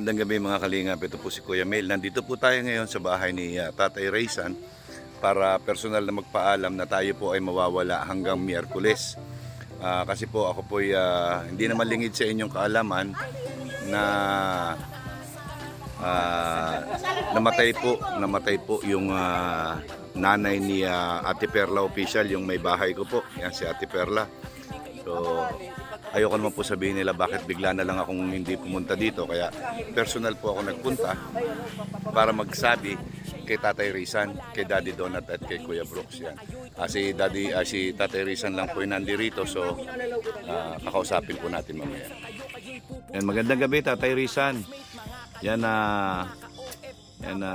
Magandang gabi mga kalingap, ito po si Kuya Mel. Nandito po tayo ngayon sa bahay ni Tatay Raysan para personal na magpaalam na tayo po ay mawawala hanggang Miyerkules. Kasi po ako po hindi naman lingid sa inyong kaalaman na namatay po yung nanay ni Ate Perla official, yung may bahay ko po. Yan si Ate Perla. So ayoko naman po sabihin nila bakit bigla na lang akong hindi pumunta dito, kaya personal po ako nagpunta para magsabi kay Tatay Raysan, kay Daddy Donat at kay Kuya Brooks. Yan. Si Tatay Raysan lang po yung nandirito, so kakausapin po natin mamaya. Yan, magandang gabi Tatay Raysan. Yan,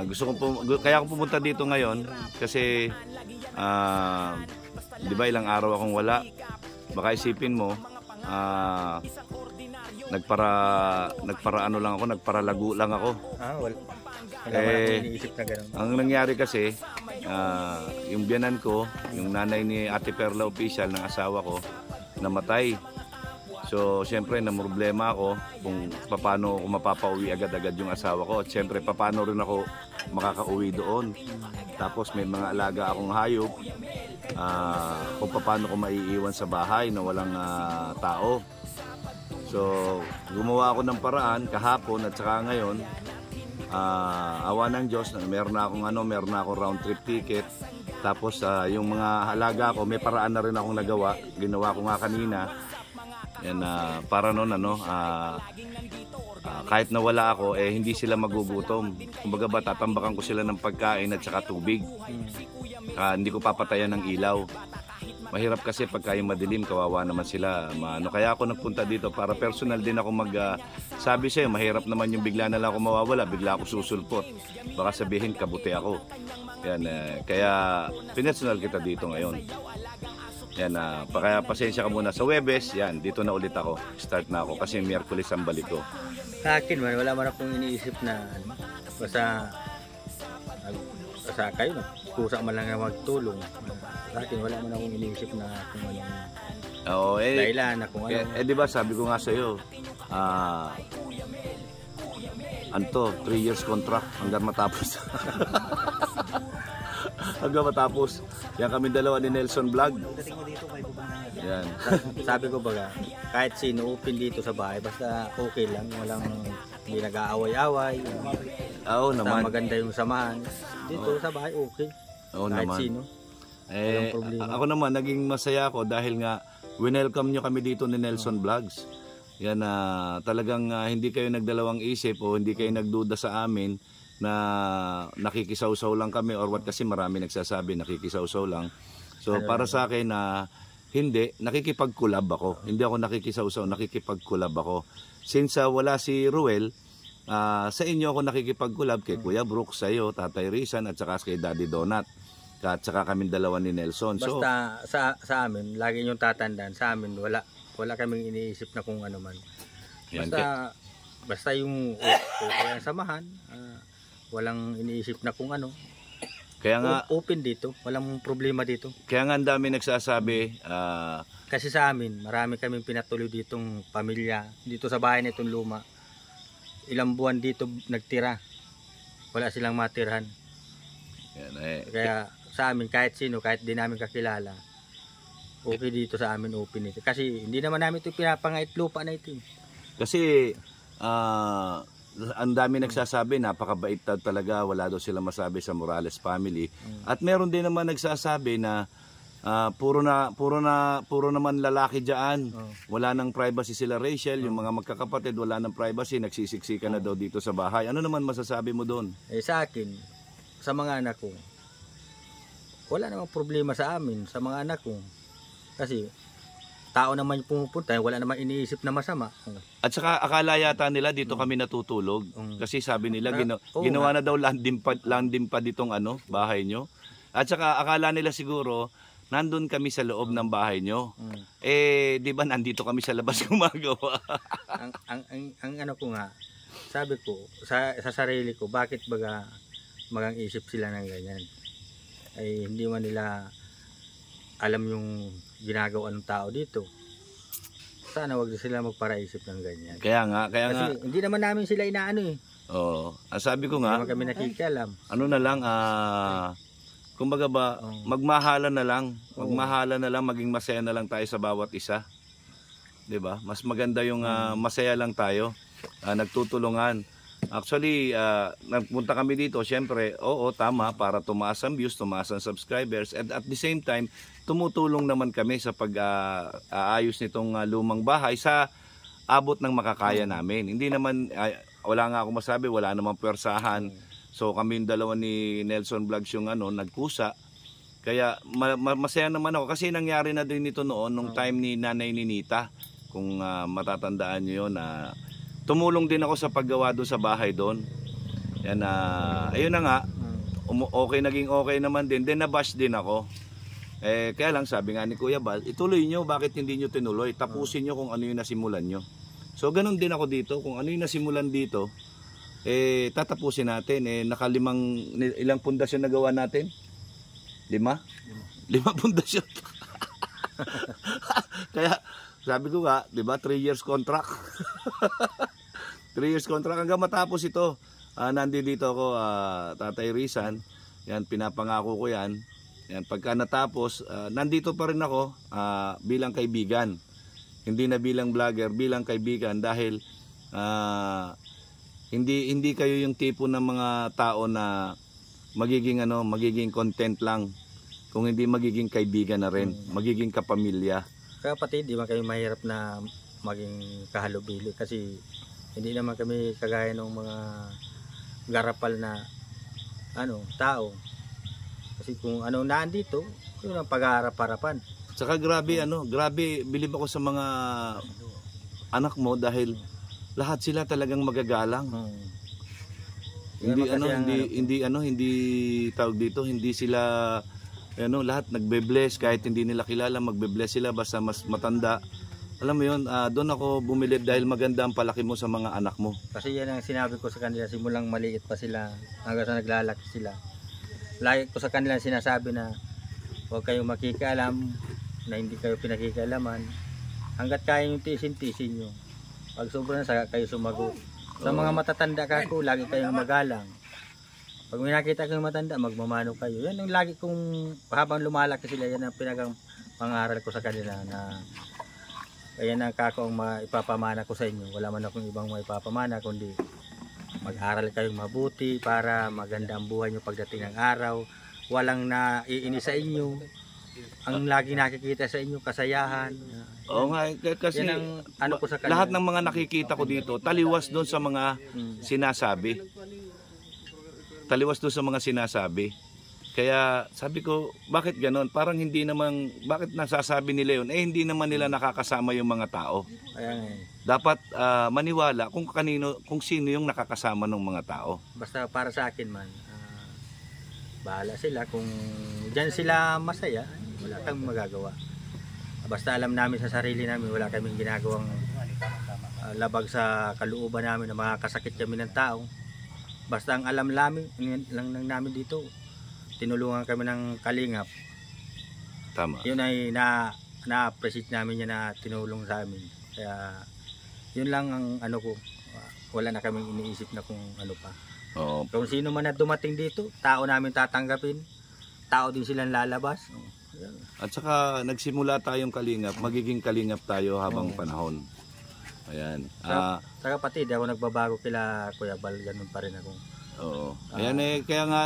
gusto ko po, kaya ako pumunta dito ngayon kasi di ba ilang araw akong wala. Baka isipin mo nagpara ano lang ako, nagparalago lang ako. Iniisip na ganun. Ang nangyari kasi yung biyanan ko, yung nanay ni Ate Perla official ng asawa ko, namatay. So siyempre namroblema ako kung paano ako mapapauwi agad-agad yung asawa ko, at siyempre paano rin ako makakauwi doon. Tapos may mga alaga akong hayop, kung paano ko maiiwan sa bahay na walang tao. So gumawa ako ng paraan kahapon at saka ngayon, awa ng Diyos, meron na akong round trip ticket. Tapos yung mga alaga ko, may paraan na rin akong nagawa. Ginawa ko nga kanina. Yan, para noon kahit nawala ako, hindi sila magugutom. Kumbaga ba, tatambakan ko sila ng pagkain at saka tubig. Hindi ko papatayan ng ilaw. Mahirap kasi pagka yung madilim, kawawa naman sila. Kaya ako nagpunta dito para personal din ako sabi sa'yo, mahirap naman yung bigla na lang ako mawawala, bigla ako susulpot. Baka sabihin kabuti ako. Yan, kaya pinersonal kita dito ngayon. Yan, kaya pasensya ka muna sa Huwebes. Yan, dito na ulit ako. Start na ako kasi Miyerkules ang balik ko. Sa akin man, wala man akong iniisip na basta kayo na kusa man lang na magtulong. Sa akin wala man akong iniisip na kung ano dahilan na kung ano. Di ba sabi ko nga sa iyo, 3 years contract hanggang matapos. Hanggang matapos. Yan kami dalawa ni Nelson Vlog. Yan. Sabi ko baga, kahit sino open dito sa bahay, basta okay lang, hindi nag-aaway-away. Oo naman. Maganda yung samahan. Dito sa bahay okay. Oo kahit naman. Sino. Ako naman naging masaya ako dahil nga welcome nyo kami dito ni Nelson Vlogs. Yan, talagang hindi kayo nagdalawang isip o hindi kayo nagduda sa amin na nakikisawsaw lang kami or what, kasi marami nagsasabi nakikisawsaw lang. So para sa akin hindi, nakikipag-collab ako. Hindi ako nakikisawsaw, nakikipag-collab ako. Since wala si Ruel, sa inyo ako nakikipag-collab, kay Kuya Brooks, sa'yo, Tatay Raysan, at saka kay Daddy Donat. At saka kami dalawa ni Nelson. Basta sa amin, lagi niyong tatandaan, sa amin wala kaming iniisip na kung ano man. Basta yung okay samahan, walang iniisip na kung ano. Kaya nga open dito, walang problema dito. Kaya nga ang dami nagsasabi, kasi sa amin, marami kaming pinatuloy ditong pamilya dito sa bahay nitong luma. Ilang buwan dito nagtira. Wala silang matirhan. Yan, kaya sa amin, kahit sino, kahit di namin kakilala, okay dito sa amin, open ito. Kasi hindi naman namin ito pinapangait lupa na ito. Kasi ang dami nagsasabi, napakabait talaga, wala daw sila masabi sa Morales family. At meron din naman nagsasabi na puro naman lalaki diyan. Wala nang privacy sila, Rachel, yung mga magkakapatid, wala nang privacy, nagsisiksikan na daw dito sa bahay. Ano naman masasabi mo doon? Sa akin, sa mga anak ko, wala namang problema sa amin, sa mga anak ko. Kasi tao naman yung pumupunta, wala naman iniisip na masama. At saka akala yata nila dito kami natutulog. Kasi sabi nila ginawa na daw landing pa ditong bahay nyo. At saka akala nila siguro nandun kami sa loob ng bahay nyo. Di ba nandito kami sa labas gumagawa? ang ano ko nga, sabi ko sa sarili ko, bakit baga magang isip sila ng ganyan? Ay hindi man nila alam yung ginagawa ng tao dito. sana wag sila magparaisip ng ganyan. Kaya nga, Kasi hindi naman namin sila inaano eh. Oo. Sabi ko Hindi nga, naman kami nakikialam. ano na lang, kumbaga ba, magmahalan na lang. Magmahalan na lang, maging masaya na lang tayo sa bawat isa. 'Di ba? Mas maganda yung masaya lang tayo, nagtutulungan. Actually, nagpunta kami dito, syempre, oo, tama, para tumaas ang views, tumaas ang subscribers, and at the same time, tumutulong naman kami sa pag-aayos nitong lumang bahay sa abot ng makakaya namin. Hindi naman, wala nga ako masabi, wala namang pwersahan. So kami yung dalawa ni Nelson Vlogs yung nagkusa. Kaya masaya naman ako kasi nangyari na din ito noon nung time ni Nanay Ninita. Kung matatandaan nyo yun, tumulong din ako sa paggawa doon sa bahay doon. Yan, ayun na nga, naging okay naman din. Then nabash din ako. Kaya lang sabi nga ni Kuya Bal, ituloy nyo, bakit hindi nyo tinuloy? Tapusin nyo kung ano yung nasimulan nyo. So ganun din ako dito, kung ano yung nasimulan dito, tatapusin natin. Ilang pundasyon na gawa natin? 5? 5 pundasyon. Kaya sabi ko nga, 'di ba, 3 years contract. 3 years contract hanggang matapos ito. Nandito ako, Tatay Rizan. Yan, pinapangako ko yan. Yan, pagka natapos, nandito pa rin ako bilang kaibigan. Hindi na bilang vlogger, bilang kaibigan dahil hindi kayo yung tipo ng mga tao na magiging content lang. Kung hindi magiging kaibigan na rin, magiging kapamilya. Kaya pati di man kayo mahirap na maging kahalubilo kasi hindi naman kami kagaya ng mga garapal na tao. Kasi kung nandito, yun ang pag-aarap-harapan. Saka grabe bilib ako sa mga anak mo dahil lahat sila talagang magagalang. Hindi tawag dito, hindi sila lahat nagbe-bless kahit hindi nila kilala, magbe-bless sila basta mas matanda. Alam mo yun, doon ako bumilib dahil maganda ang palaki mo sa mga anak mo. Kasi yan ang sinabi ko sa kanila simulang maliit pa sila hanggang sa naglalaki sila. Lagi ko sa kanila sinasabi na huwag kayong makikialam, na hindi kayo pinakikialaman. Hanggat kaya yung tisin-tisin nyo. Pag sobrang kayo sumagot. Sa mga matatanda kako, lagi kayong magalang. Pag may nakita kayong matanda, magmamano kayo. Yan yung lagi kong, habang lumalaki sila, yan ang pangaral ko sa kanila na kaya ang kakong maipapamana ko sa inyo. Wala man akong ibang maipapamana, kundi mag-aral kayong mabuti para maganda ang buhay nyo pagdating ng araw. Walang naiinis sa inyo. Ang lagi nakikita sa inyo, kasayahan. Oo nga, kasi ko sa kanila. Lahat ng mga nakikita ko dito, taliwas doon sa mga sinasabi. Taliwas doon sa mga sinasabi. Kaya sabi ko, bakit ganon? Parang hindi naman, bakit nasasabi nila yun? Hindi naman nila nakakasama yung mga tao. Dapat maniwala kung sino yung nakakasama ng mga tao. Basta para sa akin man, bahala sila. Kung dyan sila masaya, wala kang magagawa. Basta alam namin sa sarili namin, wala kaming ginagawang labag sa kalooban namin na makakasakit kami ng tao. Basta ang alam lang namin dito, tinulungan kami ng kalingap. Tama. Yun ay na-appreciate namin yan na tinulong sa amin. Kaya yun lang ang ko. Wala na kaming iniisip na kung ano pa. Oo. Kung sino man na dumating dito, tao namin tatanggapin. Tao din silang lalabas. At saka nagsimula tayong kalingap, magiging kalingap tayo habang panahon. Ayan. Saka pati, di ako nagbabago kila Kuya Bal, ganun pa rin ako. Oo. Ayan kaya nga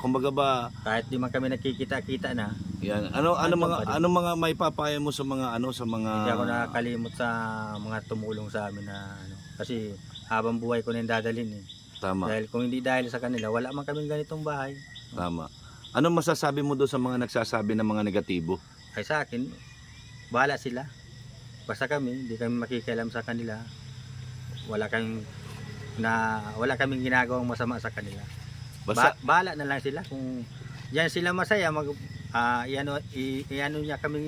kumbaga ba kahit di man kami nakikita-kita na. Yan. Ano mga maipapaya mo sa mga Hindi ako nakakalimot sa mga tumulong sa amin na kasi habang buhay ko na yung dadalhin . Tama. Dahil kung hindi dahil sa kanila, wala man kaming ganitong bahay. Tama. Ano masasabi mo doon sa mga nagsasabi ng mga negatibo? Ay sa akin, bahala sila. Basta kami, hindi kami makikialam sa kanila. Wala kaming ginagawang masama sa kanila. Bahala na lang sila kung diyan sila masaya iano niya kaming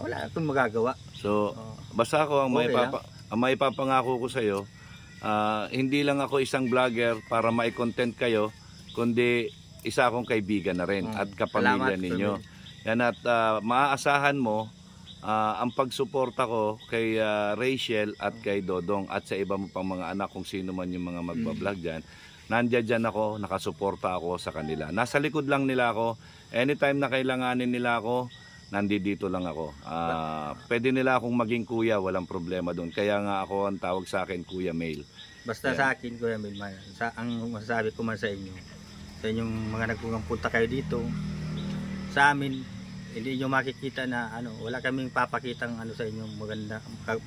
wala akong magagawa. So, basta ako ang maipapangako ko sa iyo, hindi lang ako isang vlogger para mai-content kayo, kundi isa akong kaibigan na rin at kapamilya ninyo. Yan at maaasahan mo ang pagsuporta ko kay Rachel at kay Dodong at sa iba mo pang mga anak kung sino man yung mga magbablog dyan, nandiyan dyan ako, nakasuporta ako sa kanila. Nasa likod lang nila ako. Anytime na kailanganin nila ako, nandito lang ako. Pwede nila akong maging kuya, walang problema doon. Kaya nga ako ang tawag sa akin, Kuya Mail. Basta sa akin, Kuya Mil, ang masasabi ko man sa inyo, sa inyong mga nagpunta kayo dito, sa amin, hindi nyo makikita na wala kaming papakitang sa inyong maganda,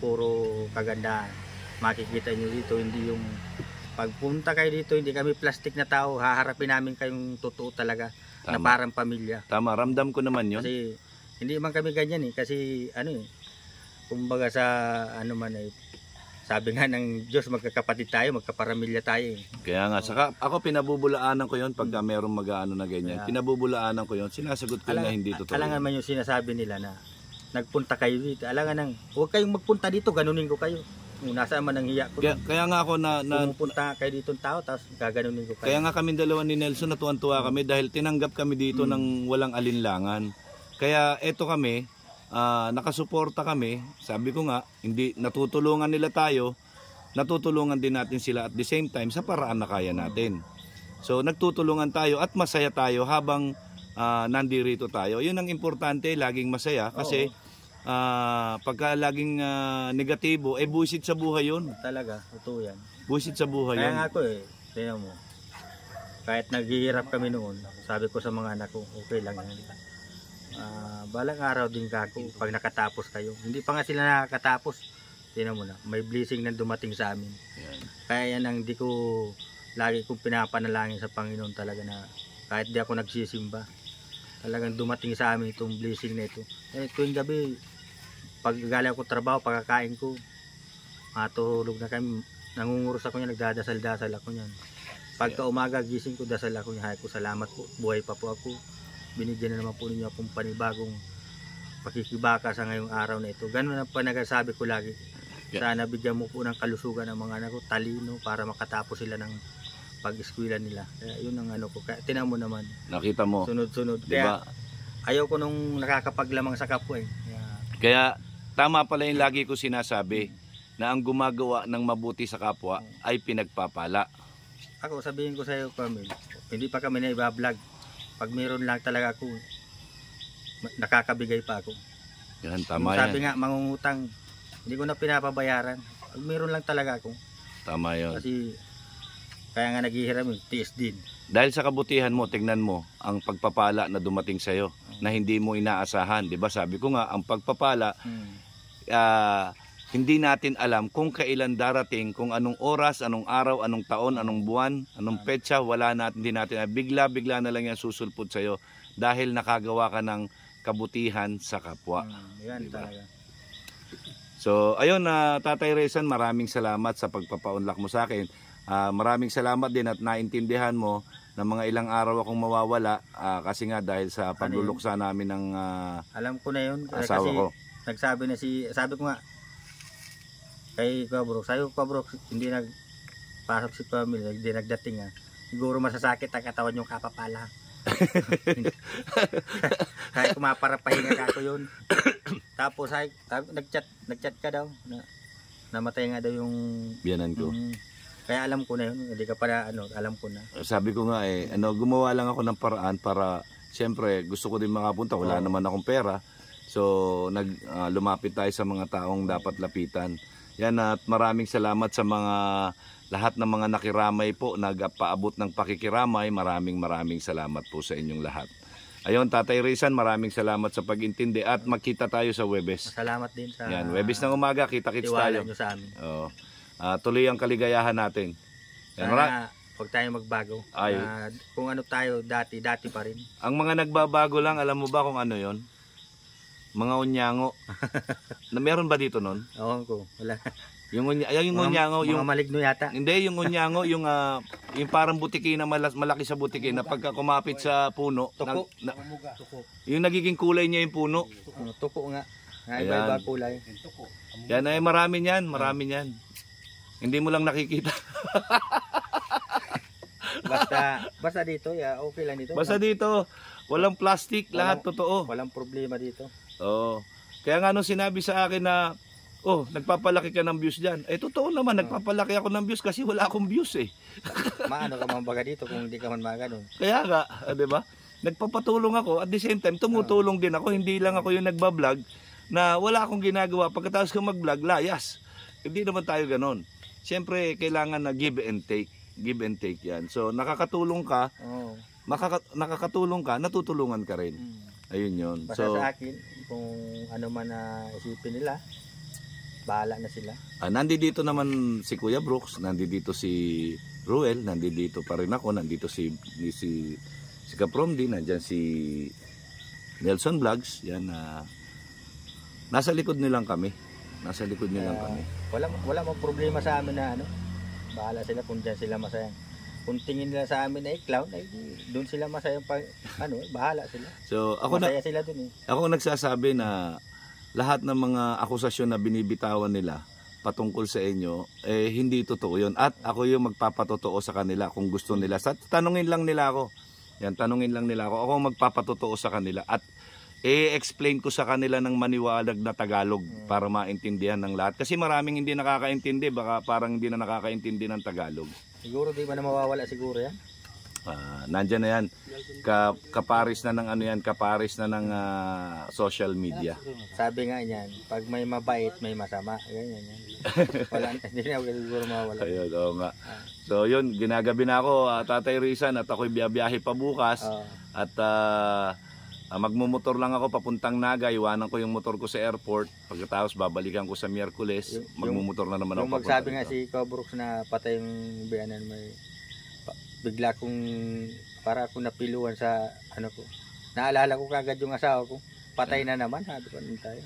puro kagandahan. Makikita nyo dito, hindi yung pagpunta kayo dito, hindi kami plastic na tao, haharapin namin kayong totoo talaga. Tama. Na parang pamilya. Tama, ramdam ko naman yun. Kasi hindi man kami ganyan kasi kumbaga sa sabi nga ng Diyos, magkakapatid tayo, magkaparamilya tayo. Kaya nga, saka ako pinabubulaanan ko yon pagka mayroong mag-ano na ganyan. Pinabubulaanan ko yon, sinasagot ko na hindi totoo. Alangan man yung sinasabi nila na nagpunta kayo dito. Alangan huwag kayong magpunta dito, ganunin ko kayo. Nasaan man ang hiya ko. Kaya nga ako pumunta kayo dito ng tao, tapos gaganunin ko kayo. Kaya nga kami dalawa ni Nelson, natuwan-tuwa kami dahil tinanggap kami dito ng walang alinlangan. Kaya eto kami, nakasuporta kami, sabi ko nga, hindi natutulungan nila tayo, natutulungan din natin sila at the same time sa paraan na kaya natin. So nagtutulungan tayo at masaya tayo habang nandirito tayo. Yun ang importante, laging masaya kasi pagka laging negatibo, buwisit sa buhay yun. Talaga, totoo yan. Buwisit sa buhay kaya yun. Kaya nga ako tingnan mo, kahit naghihirap kami noon, sabi ko sa mga anak ko, okay lang yan. Balang araw din kako pag nakatapos kayo. Hindi pa nga sila nakakatapos. Tingnan mo na, may blessing na dumating sa amin. Yan. Kaya yan ang di ko lagi kong pinapanalangin sa Panginoon talaga na kahit di ako nagsisimba, talagang dumating sa amin itong blessing na ito. Tuwing gabi, pag galing ako trabaho, pagkakain ko, matulog na kami, nangunguros ako niyan, nagdadasal-dasal ako niyan. Pagka umaga gising ko, dasal ako niya, ko salamat po, buhay pa po ako. Binigyan na naman po ninyo akong panibagong pakikibaka sa ngayong araw na ito. Ganun ang panagasabi ko lagi. Sana bigyan mo po ng kalusugan ng mga anak ko, talino, para makatapos sila ng pag-eskwela nila. Kaya yun ang ko. Kaya tinan mo naman. Nakita mo. Sunod-sunod. Diba? Kaya ayaw ko nung nakakapaglamang sa kapwa Kaya tama pala yung lagi ko sinasabi na ang gumagawa ng mabuti sa kapwa ay pinagpapala. Ako, sabihin ko sa iyo, Kamil, hindi pa kami na iba-vlog. Pag meron lang talaga ako, nakakabigay pa ako. Yan, tama yan. Sabi nga, mangungutang, hindi ko na pinapabayaran. Pag meron lang talaga ako. Tama yun. Kasi, kaya nga naghihiram yung tiis din. Dahil sa kabutihan mo, tingnan mo, ang pagpapala na dumating sa'yo, na hindi mo inaasahan. Diba? Sabi ko nga, ang pagpapala, hindi natin alam kung kailan darating, kung anong oras, anong araw, anong taon, anong buwan, anong petsa, hindi natin. Bigla-bigla na lang yan susulpot sa'yo dahil nakagawa ka ng kabutihan sa kapwa. Yan diba? Talaga. So, ayun, Tatay Rezan, maraming salamat sa pagpapaunlak mo sa akin. Maraming salamat din at naintindihan mo na mga ilang araw akong mawawala kasi nga dahil sa pagluluksa namin ng alam ko na yun. Asawa kasi ko. Nagsabi na sabi ko nga, kay Kuya sayo Kuya hindi nagpasok si Pamela, hindi nagdating siguro masasakit ang katawan yung kapapala. Kaya kumaparapahinga ka ako yun. Tapos nagchat ka daw na namatay nga daw yung biyanan ko. Kaya alam ko na yun, hindi ka para alam ko na. Sabi ko nga gumawa lang ako ng paraan para siyempre gusto ko din makapunta, wala naman akong pera. So lumapit tayo sa mga taong dapat lapitan. Yan, at maraming salamat sa mga lahat ng mga nakiramay po, nagpaabot ng pakikiramay. Maraming salamat po sa inyong lahat. Ayun, Tatay Rezan, maraming salamat sa pag-intindi at magkita tayo sa Huwebes. Salamat din sa yan, Huwebes ng umaga, kita-kits tayo. Nyo sa amin. Tuloy ang kaligayahan natin. Yan, huwag tayo magbago. Kung ano tayo dati pa rin. Ang mga nagbabago lang, alam mo ba kung ano yon? Mga unyango. Na meron ba dito nun? Oo ko, wala. Yung unyango, yung maligno yata. Hindi, yung unyango, yung parang butiki na malaki sa butiki na pagka kumapit sa puno, tuko. Yung nagiging kulay niya yung puno. Tuko nga. Iba-iba kulay. Yan ay marami niyan. Hindi mo lang nakikita. Basta dito, okay lang dito. Basta dito, walang plastic, lahat totoo. Walang problema dito. Oo. Kaya nga nung sinabi sa akin na, oh, nagpapalaki ka ng views dyan. Totoo naman, nagpapalaki ako ng views kasi wala akong views eh. Maano ka man baga dito kung hindi ka man magano. Kaya nga, di ba? Nagpapatulong ako, at the same time, tumutulong din ako. Hindi lang ako yung nagbablog na wala akong ginagawa. Pagkatapos ko mag-vlog, layas. Hindi naman tayo ganon. Siyempre, kailangan na give and take. Give and take yan. So, nakakatulong ka, nakakatulong ka, natutulungan ka rin. Ayun yun. Basta sa akin, kung ano man na isipin nila, bahala na sila. Nandito naman si Kuya Brooks, nandito si Ruel, nandito pa rin ako, nandito si Kaprom din, nandyan si Nelson Vlogs, yan, nasa likod nilang kami. Nasa likod nilang kami. Wala mang problema sa amin na ano, bahala sila kung dyan sila masaya. Kung tingin nila sa amin na clown, ay doon sila masaya pa, bahala sila. So, masaya sila doon eh. Ako nagsasabi na lahat ng mga akusasyon na binibitawan nila patungkol sa inyo, hindi totoo yun. At ako yung magpapatotoo sa kanila kung gusto nila. Tanungin lang nila ako. Yan, tanungin lang nila ako. Ako ang magpapatotoo sa kanila. At i-explain ko sa kanila ng maniwalag na Tagalog para maintindihan ng lahat. Kasi maraming hindi nakakaintindi. Baka parang hindi na nakakaintindi ng Tagalog. Siguro di ba na mawawala siguro yan? Nandyan na yan. Kaparis na ng ano yan, kaparis na ng social media. Sabi nga niyan, pag may mabait, may masama. Ganyan yan. Wala, hindi na siguro mawawala. Ayun, oo nga. So yun, ginagabi na ako, Tatay Rizan, at ako'y biyabiyahe pa bukas. At magmumotor lang ako papuntang Naga, iwanan ko yung motor ko sa airport. Pagkatapos babalikan ko sa Miyerkules, magmumotor na naman ako. Yung magsabi nga si Cobrooks na patay yung biyanan, may bigla kong para ako napiluan sa ano ko. Naalala ko kagad yung asawa ko. Patay na naman, sabi ko nun tayo.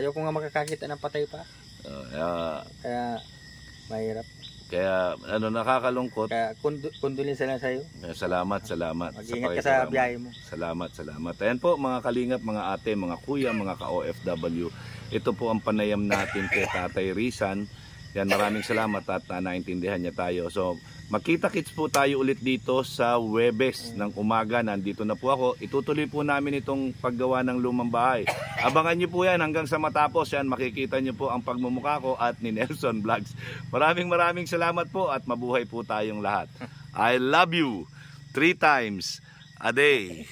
Ayoko nga makakakita ng patay pa. Kaya mahirap. Kaya nakakalungkot. Kaya kondolensya lang sa'yo. Salamat. Mag-ingat ka sa biyahe mo. Salamat. Ayan po mga kalingap, mga ate, mga kuya, mga ka-OFW. Ito po ang panayam natin kay Tatay Rizan. Yan, maraming salamat at naintindihan niya tayo. So, magkita-kits po tayo ulit dito sa Huwebes ng umaga. Nandito na po ako. Itutuloy po namin itong paggawa ng lumang bahay. Abangan niyo po yan hanggang sa matapos. Yan, makikita niyo po ang pagmumukha ko at ni Nelson Vlogs. Maraming salamat po at mabuhay po tayong lahat. I love you 3 times a day.